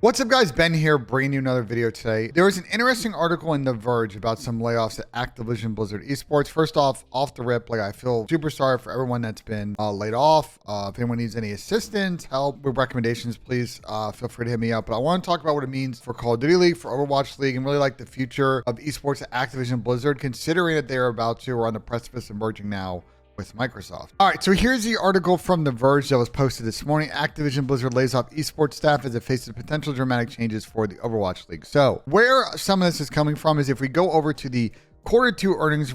What's up, guys? Ben here, bringing you another video today. There was an interesting article in The Verge about some layoffs at Activision Blizzard Esports. First off the rip, I feel super sorry for everyone that's been laid off. If anyone needs any assistance, help with recommendations, please feel free to hit me up. But I want to talk about what it means for Call of Duty League, for Overwatch League, and really the future of esports at Activision Blizzard, considering that they're about to, or on the precipice of merging now with Microsoft. All right, so here's the article from The Verge that was posted this morning. Activision Blizzard lays off esports staff as it faces potential dramatic changes for the Overwatch League. So where some of this is coming from is if we go over to the Q2 earnings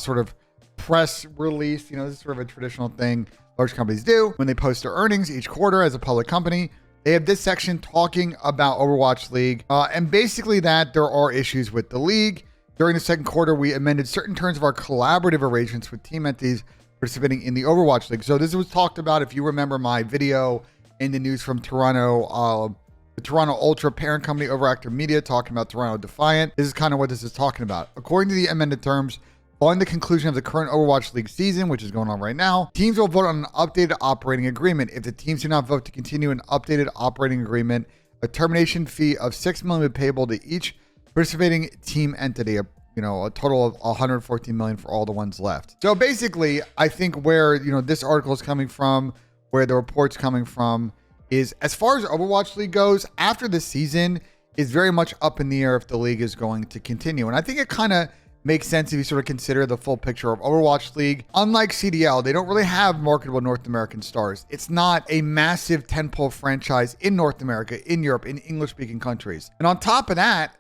sort of press release, this is sort of a traditional thing large companies do when they post their earnings each quarter as a public company. They have this section talking about Overwatch League and basically that there are issues with the league. During the second quarter, we amended certain terms of our collaborative arrangements with team entities participating in the Overwatch League. So this was talked about, if you remember my video in the news from Toronto, the Toronto Ultra parent company Overactive Media talking about Toronto Defiant. This is kind of what this is talking about. According to the amended terms, following the conclusion of the current Overwatch League season, which is going on right now, teams will vote on an updated operating agreement. If the teams do not vote to continue an updated operating agreement, a termination fee of $6 million will be payable to each participating team entity, a total of $114 million for all the ones left. So basically, I think where, this article is coming from, where the report's coming from, is as far as Overwatch League goes, after the season is very much up in the air if the league is going to continue. And I think it kind of makes sense if you sort of consider the full picture of Overwatch League. Unlike CDL, they don't really have marketable North American stars. It's not a massive tentpole franchise in North America, in Europe, in English-speaking countries. And on top of that,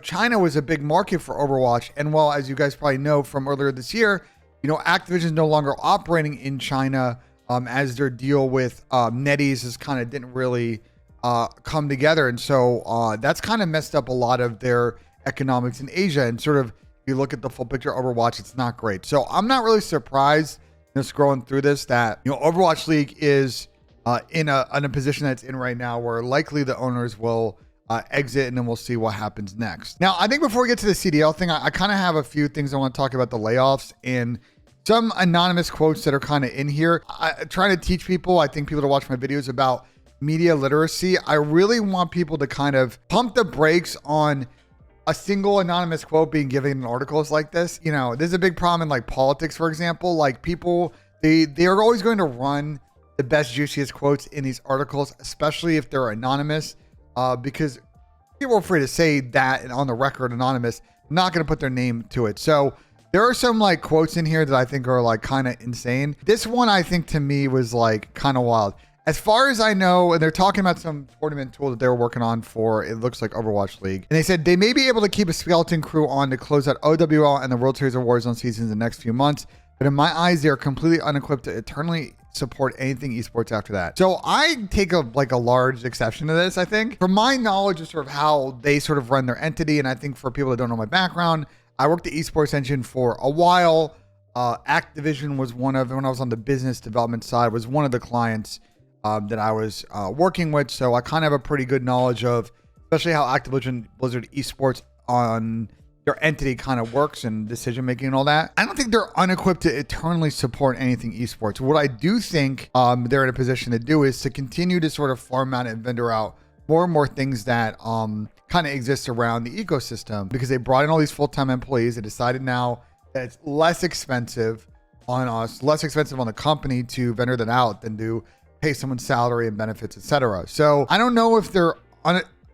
China was a big market for Overwatch. And well, as you guys probably know from earlier this year, Activision is no longer operating in China as their deal with NetEase is kind of didn't really come together. And so that's kind of messed up a lot of their economics in Asia. And sort of, if you look at the full picture of Overwatch, it's not great. So I'm not really surprised, scrolling through this, that, Overwatch League is in a position that it's in right now where likely the owners will exit, and then we'll see what happens next. Now, I think before we get to the CDL thing, I kind of have a few things I want to talk about the layoffs and some anonymous quotes that are kind of in here. I trying to teach people, I think people to watch my videos about media literacy. I really want people to kind of pump the brakes on a single anonymous quote being given in articles like this. There's a big problem in politics, for example. People, they are always going to run the best, juiciest quotes in these articles, especially if they're anonymous. Because people are free to say that and on the record anonymous, not going to put their name to it. So there are some quotes in here that I think are kind of insane. This one, I think, to me was kind of wild. As far as I know, and they're talking about some tournament tool that they were working on for, it looks like Overwatch League. And they said they may be able to keep a skeleton crew on to close out OWL and the World Series of Warzone seasons in the next few months. But in my eyes, they are completely unequipped to eternally support anything esports after that. So I take a large exception to this. I think from my knowledge of sort of how they sort of run their entity, and I think for people that don't know my background, I worked the esports engine for a while. Activision was when I was on the business development side, was one of the clients that I was working with. So I kind of have a pretty good knowledge of, especially how Activision Blizzard Esports on their entity kind of works and decision making and all that. I don't think they're unequipped to eternally support anything esports. What I do think they're in a position to do is to continue to sort of farm out and vendor out more and more things that kind of exist around the ecosystem, because they brought in all these full-time employees. They decided now that it's less expensive on us, less expensive on the company to vendor that out than to pay someone's salary and benefits, etc. So I don't know if they're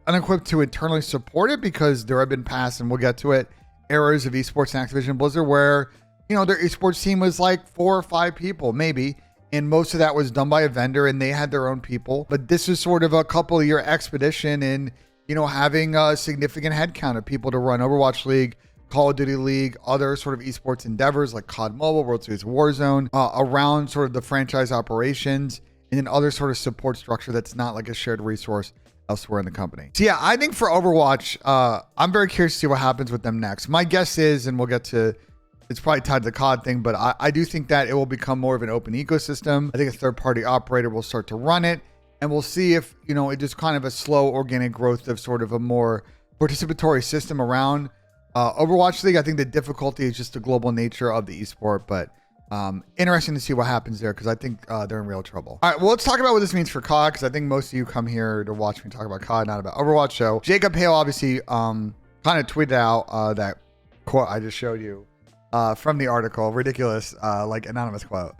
unequipped to internally support it, because there have been past, and we'll get to it, eras of esports and Activision Blizzard where, their esports team was 4 or 5 people, maybe. And most of that was done by a vendor and they had their own people. But this is sort of a couple of year expedition in, having a significant headcount of people to run Overwatch League, Call of Duty League, other sort of esports endeavors like COD Mobile, World Series of Warzone, around sort of the franchise operations, and then other sort of support structure that's not like a shared resource elsewhere in the company. So yeah, I think for Overwatch, I'm very curious to see what happens with them next. My guess is, and we'll get to, it's probably tied to the COD thing, but I do think that it will become more of an open ecosystem. I think a third-party operator will start to run it, and we'll see if, it just kind of a slow organic growth of sort of a more participatory system around Overwatch League. I think the difficulty is just the global nature of the esport, but Interesting to see what happens there because I think they're in real trouble. All right, well, let's talk about what this means for COD because I think most of you come here to watch me talk about COD, not about Overwatch. So Jacob Hale obviously kind of tweeted out that quote I just showed you from the article, ridiculous, like anonymous quote.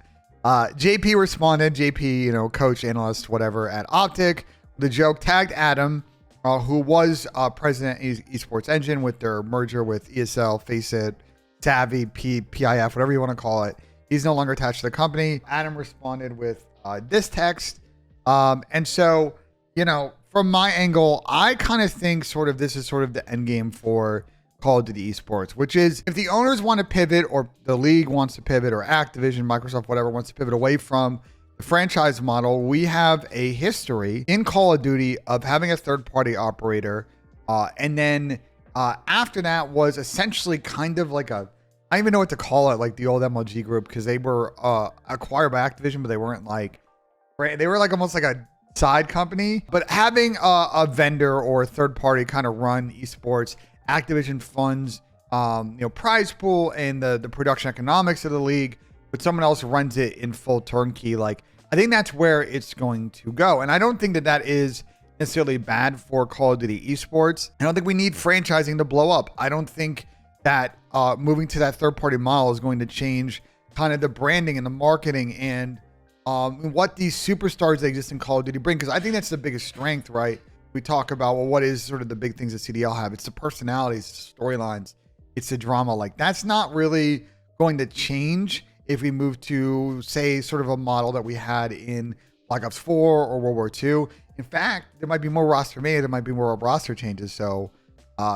JP responded, JP, coach, analyst, whatever at Optic. The joke tagged Adam, who was president of Esports Engine with their merger with ESL, Faceit, Savvy, PIF, whatever you want to call it. He's no longer attached to the company. Adam responded with this text. And so, from my angle, I kind of think this is sort of the end game for Call of Duty Esports, which is if the owners want to pivot or the league wants to pivot or Activision, Microsoft, whatever wants to pivot away from the franchise model, we have a history in Call of Duty of having a third-party operator. And then after that was essentially kind of like I don't even know what to call it, like the old MLG group, because they were acquired by Activision, but they weren't they were like almost like a side company. But having a vendor or a third party kind of run esports, Activision funds, prize pool and the production economics of the league, but someone else runs it in full turnkey. Like, I think that's where it's going to go. And I don't think that is necessarily bad for Call of Duty Esports. I don't think we need franchising to blow up. I don't think that moving to that third-party model is going to change kind of the branding and the marketing and what these superstars that exist in Call of Duty bring. Because I think that's the biggest strength, right? We talk about, well, what is sort of the big things that CDL have? It's the personalities, it's the storylines, it's the drama. Like, that's not really going to change if we move to, say, sort of a model that we had in Black Ops 4 or World War II. In fact, there might be more roster made, there might be more roster changes. So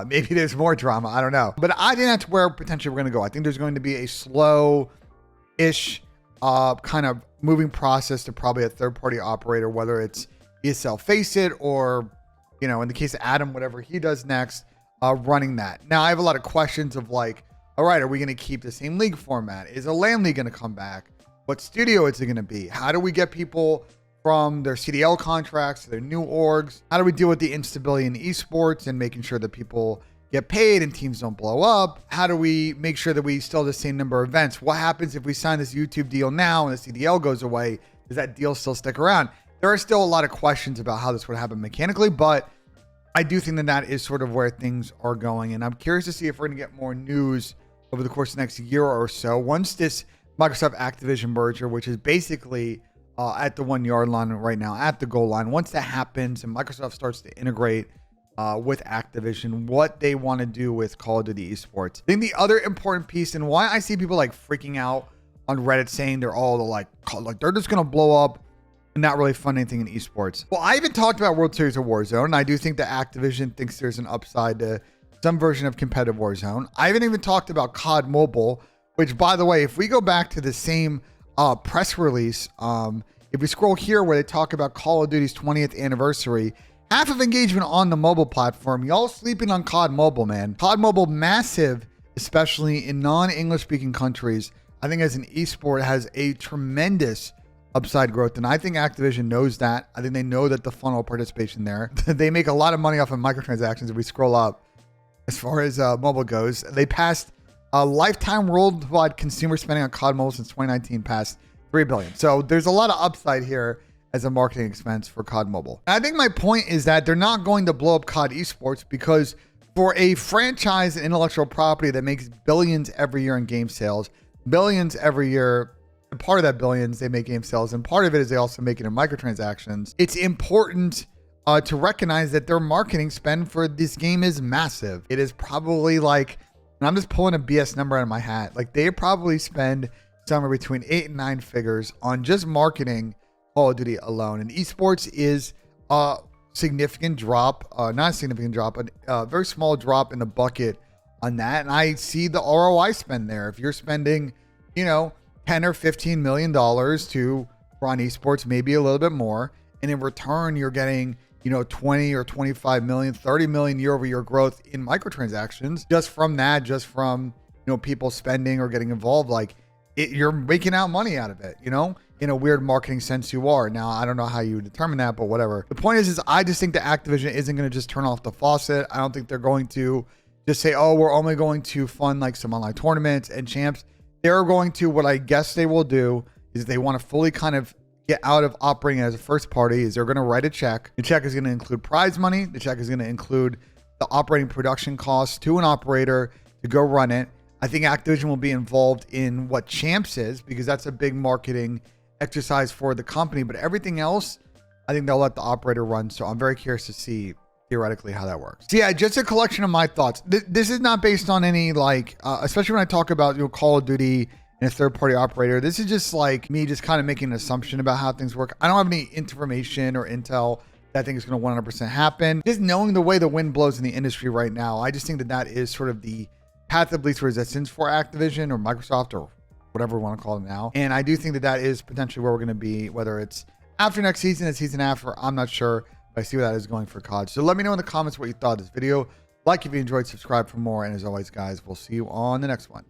maybe there's more drama. I don't know. But I think that's where potentially we're going to go. I think there's going to be a slow-ish kind of moving process to probably a third-party operator, whether it's ESL Faceit or, in the case of Adam, whatever he does next, running that. Now, I have a lot of questions of like, all right, are we going to keep the same league format? Is a LAN league going to come back? What studio is it going to be? How do we get people from their CDL contracts to their new orgs? How do we deal with the instability in esports and making sure that people get paid and teams don't blow up? How do we make sure that we still have the same number of events? What happens if we sign this YouTube deal now and the CDL goes away? Does that deal still stick around? There are still a lot of questions about how this would happen mechanically, but I do think that is sort of where things are going. And I'm curious to see if we're going to get more news over the course of the next year or so. Once this Microsoft Activision merger, which is basically at the 1 yard line right now, at the goal line, once that happens and Microsoft starts to integrate with Activision, what they want to do with Call of Duty Esports. I think the other important piece, and why I see people like freaking out on Reddit saying they're all like they're just going to blow up and not really fund anything in esports. Well, I even talked about World Series of Warzone, and I do think that Activision thinks there's an upside to some version of competitive Warzone. I haven't even talked about COD Mobile, which, by the way, if we go back to the same press release, if we scroll here where they talk about Call of Duty's 20th anniversary, half of engagement on the mobile platform. Y'all sleeping on COD Mobile, man. COD Mobile, massive, especially in non-English speaking countries. I think as an esport, has a tremendous upside growth. And I think Activision knows that. I think they know that the funnel participation there. They make a lot of money off of microtransactions. If we scroll up, as far as mobile goes, they passed lifetime worldwide consumer spending on COD Mobile since 2019 past $3 billion. So there's a lot of upside here as a marketing expense for COD Mobile. And I think my point is that they're not going to blow up COD Esports because for a franchise and intellectual property that makes billions every year in game sales, billions every year, and part of that billions they make game sales, and part of it is they also make it in microtransactions. It's important to recognize that their marketing spend for this game is massive. It is probably like, and I'm just pulling a BS number out of my hat, like they probably spend somewhere between 8 and 9 figures on just marketing Call of Duty alone. And esports is a significant drop, not a significant drop, but a very small drop in the bucket on that. And I see the ROI spend there. If you're spending, 10 or $15 million to run esports, maybe a little bit more, and in return, you're getting 20 or 25 million, 30 million year over year growth in microtransactions just from that, just from, people spending or getting involved. Like you're making out money out of it, in a weird marketing sense you are. Now, I don't know how you determine that, but whatever. The point is I just think that Activision isn't going to just turn off the faucet. I don't think they're going to just say, oh, we're only going to fund like some online tournaments and champs. they're going to, what I guess they will do is they want to fully kind of get out of operating as a first party, is they're going to write a check. The check is going to include prize money. The check is going to include the operating production costs to an operator to go run it. I think Activision will be involved in what Champs is, because that's a big marketing exercise for the company. But everything else, I think they'll let the operator run. So I'm very curious to see theoretically how that works. So yeah, just a collection of my thoughts. This is not based on any especially when I talk about Call of Duty and a third-party operator. This is just like me just kind of making an assumption about how things work. I don't have any information or intel that I think is going to 100% happen. Just knowing the way the wind blows in the industry right now, I just think that that is sort of the path of least resistance for Activision or Microsoft or whatever we want to call it now. And I do think that that is potentially where we're going to be, whether it's after next season, the season after, I'm not sure. But I see where that is going for COD. So let me know in the comments what you thought of this video. Like if you enjoyed, subscribe for more. And as always, guys, we'll see you on the next one.